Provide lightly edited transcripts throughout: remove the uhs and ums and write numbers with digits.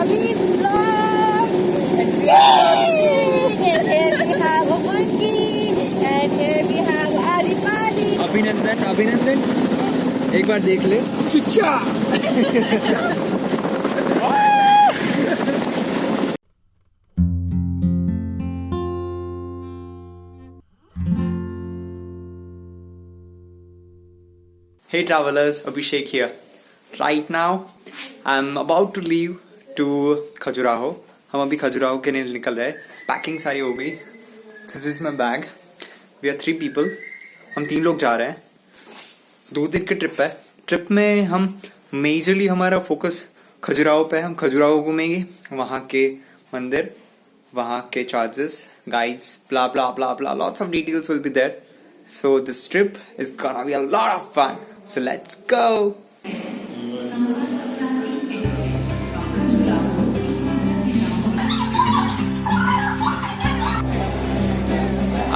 Abhi's vlog. And we are watching. And here we have a monkey. And here we have Adipali. अभिनंदन एक बार देख ले चिच्चा Hey travelers, Abhishek here. Right now, I'm about to leave to Khajuraho. हम अभी खजुराहो के लिए निकल रहे हैं. पैकिंग सारी हो गई. This is my bag. We are 3 people. हम 3 लोग जा रहे हैं. 2 दिन की ट्रिप है. ट्रिप में हम मेजरली हमारा फोकस खजुराहो पे है. हम खजुराहो घूमेंगे. वहाँ के मंदिर, वहाँ के charges, guides, blah blah blah blah. Lots of details will be there. So this trip is gonna be a lot of fun. So let's go.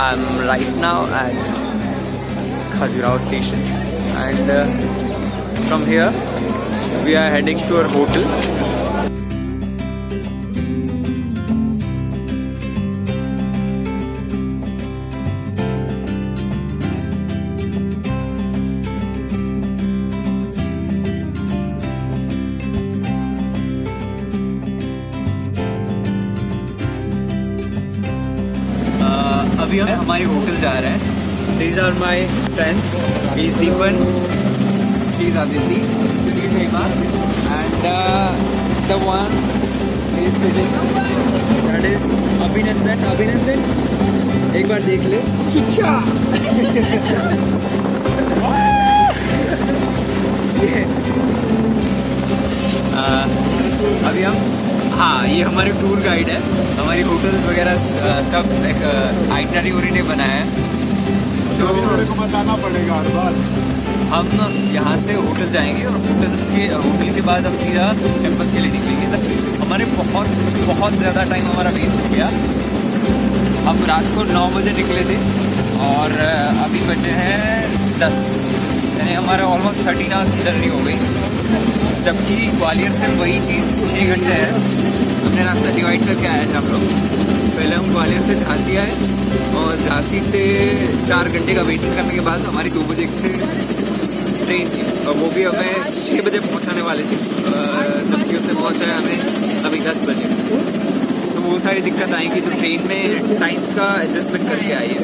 I'm right now at Khajuraho station, and from here we are heading to our hotel. अभी हम हमारे hotel जा रहे हैं. These are my friends. He is Deepan, she is Aditi, she is Hema, and the one is that is Abhinandan. एक बार देख ले चिच्चा अभी हम ये हमारे टूर गाइड है. हमारी होटल वगैरह सब एक आइटनरी ने बनाया है. तो को बताना पड़ेगा हर बार. हम यहाँ से होटल जाएंगे और होटल के बाद हम सीधा टेम्पल्स के लिए निकलेंगे. तब हमारे बहुत ज़्यादा टाइम हमारा वेस्ट हो गया. हम रात को 9 बजे निकले थे और अभी बजे हैं 10. यानी हमारा ऑलमोस्ट 13 आवर्स की जर्नी हो गई. जबकि ग्वालियर से वही चीज़ 6 घंटे है. हमने रास्ता डिवाइड करके आए थे हम लोग. पहले हम ग्वालियर से झांसी आए और झांसी से 4 घंटे का वेटिंग करने के बाद हमारी 2 बजे से ट्रेन थी और वो भी हमें 6 बजे पहुंचाने वाली थी. जबकि उससे पहुंचा है हमें अभी 10 बजे. तो वो सारी दिक्कत आएंगी. तो ट्रेन में टाइम का एडजस्टमेंट करके आइए.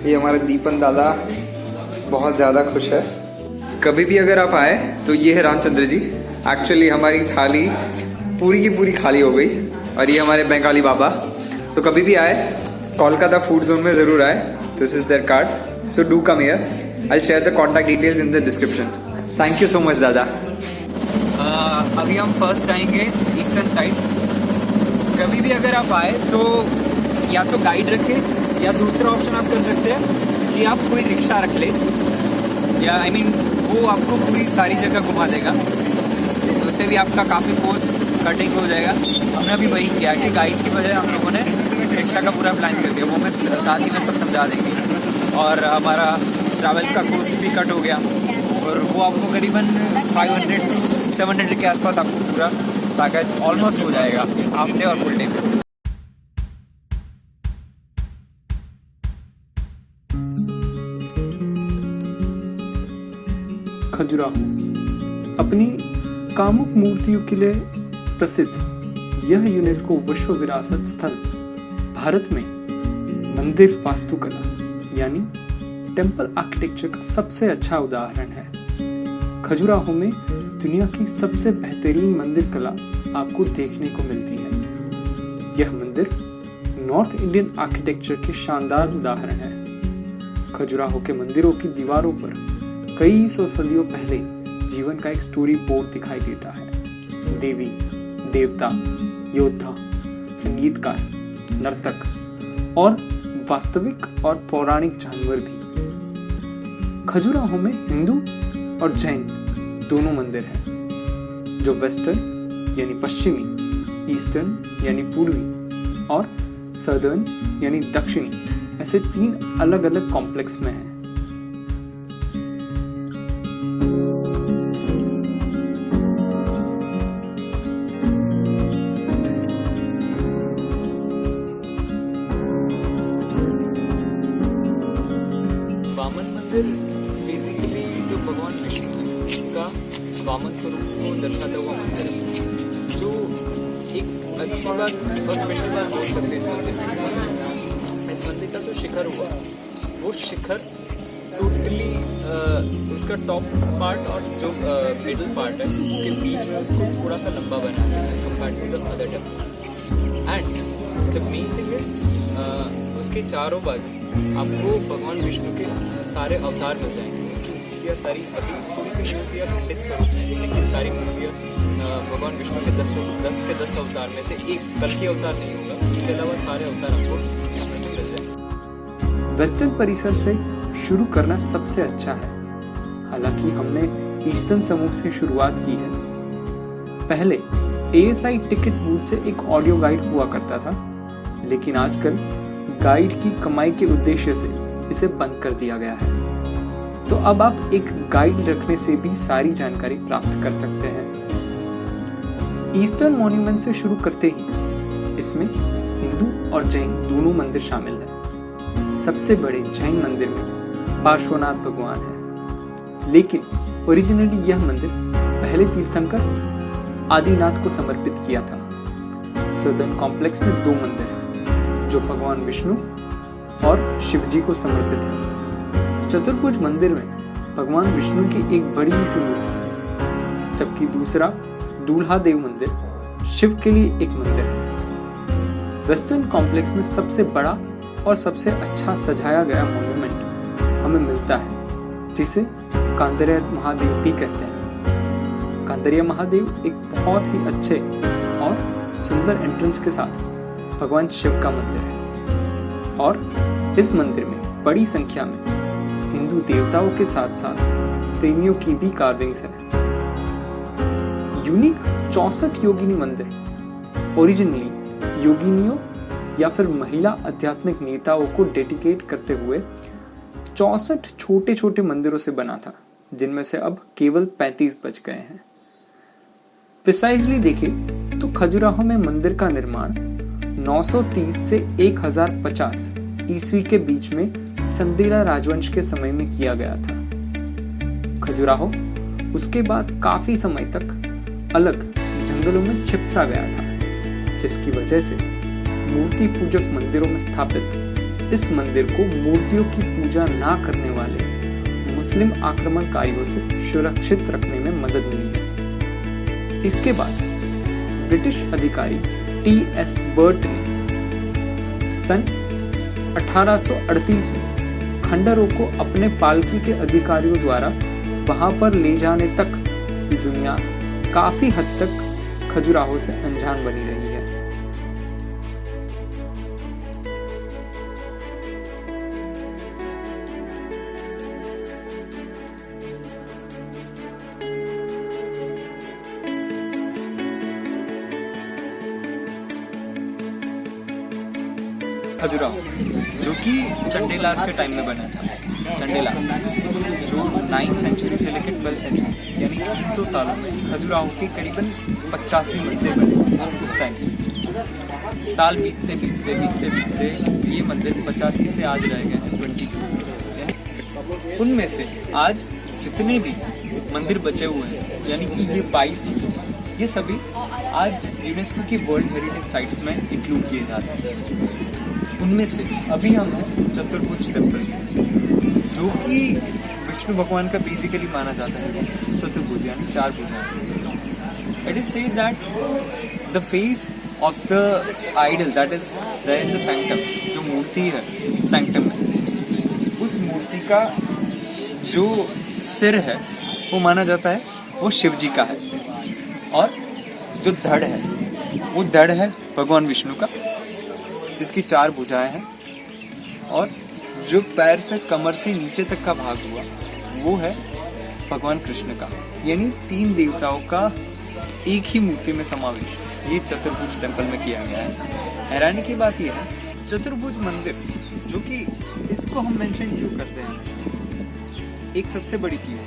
ये हमारा दीपन दादा बहुत ज़्यादा खुश है. कभी भी अगर आप आए तो ये है रामचंद्र जी. एक्चुअली हमारी थाली पूरी की पूरी खाली हो गई और ये हमारे बंगाली बाबा. तो कभी भी आए कोलकाता फूड जोन में ज़रूर आए. This is their card. So do come here. I share the contact details in the description. Thank you so much दादा. अभी हम फर्स्ट जाएंगे ईस्टर्न साइड. कभी भी अगर आप आए तो या तो गाइड रखें या दूसरा ऑप्शन आप कर सकते हैं कि आप कोई रिक्शा रख ले. या I mean, वो आपको पूरी सारी जगह घुमा देगा. तो उससे भी आपका काफ़ी कोस्ट कटिंग हो जाएगा. हमने अभी वही किया कि गाइड की बजाय हम लोगों ने रिक्शा का पूरा प्लान कर दिया. वो मैं साथ ही में सब समझा देंगे. और हमारा ट्रैवल का कोस्ट भी कट हो गया और वो आपको करीबन 500 to 700 के आसपास आपको पूरा पैकेज ऑलमोस्ट हो जाएगा हाफ डे और फुल डे में. खजुराहो अपनी कामुक मूर्तियों के लिए प्रसिद्ध यह यूनेस्को विश्व विरासत स्थल भारत में मंदिर वास्तुकला यानी टेम्पल आर्किटेक्चर का सबसे अच्छा उदाहरण है. खजुराहो में दुनिया की सबसे बेहतरीन मंदिर कला आपको देखने को मिलती है। यह मंदिर नॉर्थ इंडियन आर्किटेक्चर के शानदार उदाहरण है। खजुराहो के मंदिरों की दीवारों पर कई सौ सदियों पहले जीवन का एक स्टोरी बोर्ड दिखाई देता है। देवी, देवता, योद्धा, संगीतकार, नर्तक और वास्तविक और पौराणिक जानवर भी। खजुराहो में हिंदू और जैन दोनों मंदिर हैं, जो वेस्टर्न यानी पश्चिमी, ईस्टर्न यानी पूर्वी और सदर्न यानी दक्षिणी ऐसे 3 अलग अलग कॉम्प्लेक्स में हैं। वामन मंदिर बेसिकली जो भगवान विष्णु का वामन स्वरूप को दर्शाता हुआ मंदिर है, जो एक अच्छी बात और स्पेशल बात बोल सकते हैं। इस मंदिर का जो शिखर हुआ, वो शिखर टोटली उसका टॉप पार्ट और जो मिडल पार्ट है उसके बीच में उसको थोड़ा सा लंबा बनाया है compare to the other temple. And the main thing is उसके चारों बाजू आपको भगवान विष्णु के सारे अवतार मिल जाएंगे। मूर्तियाँ सारी अभी थोड़ी सी मूर्तियाँ खंडित स्वरूप हैं, लेकिन सारी मूर्तियाँ भगवान विष्णु के 10 अवतार में से एक कल के अवतार नहीं होगा, इसके अलावा सारे अवतार आपको मिल जाएंगे। वेस्टर्न परिसर से शुरू करना सबसे अच्छा है। हालांकि हमने ईस्टर्न समूह से शुरुआत की है। पहले ASI टिकट बूथ से एक ऑडियो गाइड हुआ करता था, लेकिन आजकल गाइड की कमाई के उद्देश्य से इसे बंद कर दिया गया है। तो अब आप एक गाइड रखने से भी सारी जानकारी प्राप्त कर सकते हैं। ईस्टर्न मॉन्यूमेंट से शुरू करते ही इसमें हिंदू और जैन दोनों मंदिर शामिल हैं। सबसे बड़े जैन मंदिर में पार्श्वनाथ भगवान है, लेकिन ओरिजिनली यह मंदिर पहले तीर्थंकर आदिनाथ को समर्पित किया था। सदर्न कॉम्प्लेक्स में 2 मंदिर हैं, जो भगवान विष्णु और शिव जी को समर्पित है। चतुर्भुज मंदिर में भगवान विष्णु की एक बड़ी सी मूर्ति है, जबकि दूसरा दूल्हा देव मंदिर शिव के लिए एक मंदिर है। वेस्टर्न कॉम्प्लेक्स में सबसे बड़ा और सबसे अच्छा सजाया गया मॉन्यूमेंट हमें मिलता है, जिसे कांदरिया महादेव भी कहते हैं। कांदरिया महादेव एक बहुत ही अच्छे और सुंदर एंट्रेंस के साथ भगवान शिव का मंदिर है, और इस मंदिर में बड़ी संख्या में हिंदू देवताओं के साथ साथ प्रेमियों की भी कार्विंग्स है। यूनिक 64 योगिनी मंदिर ओरिजिनली योगिनियों या फिर महिला आध्यात्मिक नेताओं को डेडिकेट करते हुए 64 छोटे छोटे मंदिरों से बना था, जिनमें से अब केवल 35 बच गए हैं। प्रिसाइजली देखें तो खजुराहो में मंदिर का निर्माण 930 से 1050 ईस्वी के बीच में चंदेला राजवंश के समय में किया गया था। खजुराहो उसके बाद काफी समय तक अलग जंगलों में छिपता गया था, जिसकी वजह से मूर्ति पूजक मंदिरों में स्थापित इस मंदिर को मूर्तियों की पूजा ना करने वाले मुस्लिम आक्रमणकारियों से सुरक्षित रखने में मदद मिली है। इसके बाद ब्रिटिश अधिकारी T.S. बर्ट ने सन 1838 में खंडरों को अपने पालकी के अधिकारियों द्वारा वहां पर ले जाने तक की दुनिया काफी हद तक खजुराहो से अनजान बनी रही है। खजुराहो जो कि चंडेलास के टाइम में बना था। चंडेलास जो 9th सेंचुरी से लेकर 12th सेंचुरी यानी 300 सालों में खजुराहो के करीबन 85 मंदिर बने उस टाइम। साल बीतते बीतते बीतते बीतते ये मंदिर 85 से आज रह गए हैं 22, यानी उनमें से आज जितने भी मंदिर बचे हुए हैं यानी कि ये 22, ये सभी आज यूनेस्को की वर्ल्ड हेरिटेज साइट्स में इंक्लूड किए जाते हैं। उनमें से अभी हम हैं चतुर्भुज टेम्पल, जो कि विष्णु भगवान का बेसिकली माना जाता है। चतुर्भुज यानी 4 भुजाएं। It is said that the face of the idol that is there in the sanctum, जो मूर्ति है सैंक्टम में, उस मूर्ति का जो सिर है वो माना जाता है वो शिव जी का है, और जो धड़ है वो धड़ है भगवान विष्णु का, जिसकी 4 भुजाएं हैं, और जो पैर से कमर से नीचे तक का भाग हुआ वो है भगवान कृष्ण का। यानी 3 देवताओं का एक ही मूर्ति में समावेश ये चतुर्भुज टेम्पल में किया गया है। हैरानी की बात यह है, चतुर्भुज मंदिर, जो कि इसको हम मेंशन क्यों करते हैं, एक सबसे बड़ी चीज,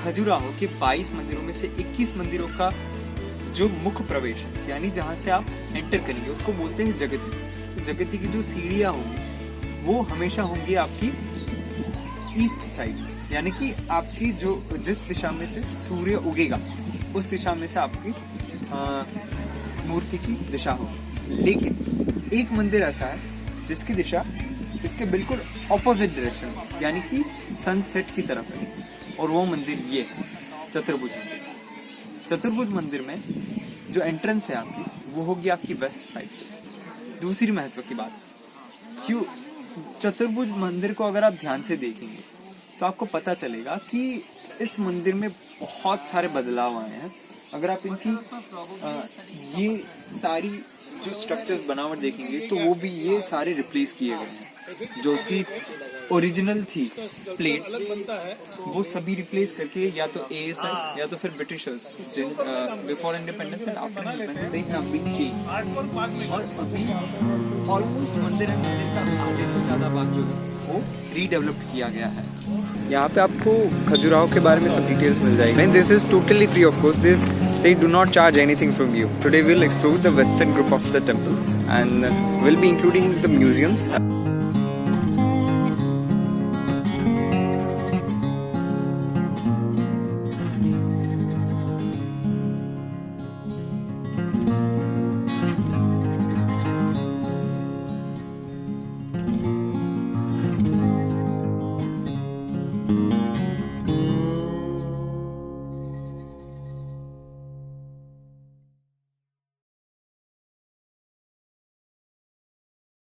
खजुराहो के 22 मंदिरों में से 21 मंदिरों का जो मुख्य प्रवेश है, यानी जहाँ से आप एंटर करेंगे, उसको बोलते हैं जगती। तो जगती की जो सीढ़ियाँ होंगी वो हमेशा होंगी आपकी ईस्ट साइड, यानी कि आपकी जो जिस दिशा में से सूर्य उगेगा उस दिशा में से आपकी मूर्ति की दिशा होगी। लेकिन एक मंदिर ऐसा है जिसकी दिशा इसके बिल्कुल ऑपोजिट डायरेक्शन, यानी कि सनसेट की तरफ है, और वो मंदिर ये है चतुर्भुज मंदिर। चतुर्भुज मंदिर में जो एंट्रेंस है आपकी वो होगी आपकी वेस्ट साइड से। दूसरी महत्व की बात, क्यों चतुर्भुज मंदिर को अगर आप ध्यान से देखेंगे तो आपको पता चलेगा कि इस मंदिर में बहुत सारे बदलाव आए हैं। अगर आप इनकी ये सारी जो स्ट्रक्चर्स बनावट देखेंगे तो वो भी ये सारे रिप्लेस किए गए हैं। जो उसकी ओरिजिनल थी प्लेट्स वो सभी रिप्लेस करके या तो ASI या तो फिर Britishers before independence and after independence they have been changed, और अभी ऑलमोस्ट मंदिर का आधे से ज्यादा भाग जो है वो रीडेवलप्ड किया गया है। यहाँ पे आपको खजुराहो के बारे में सब डिटेल्स मिल जाएगी। And this is totally free of course, this they do not charge anything from you. Today we'll explore the western group of the temple and we'll be including the museums.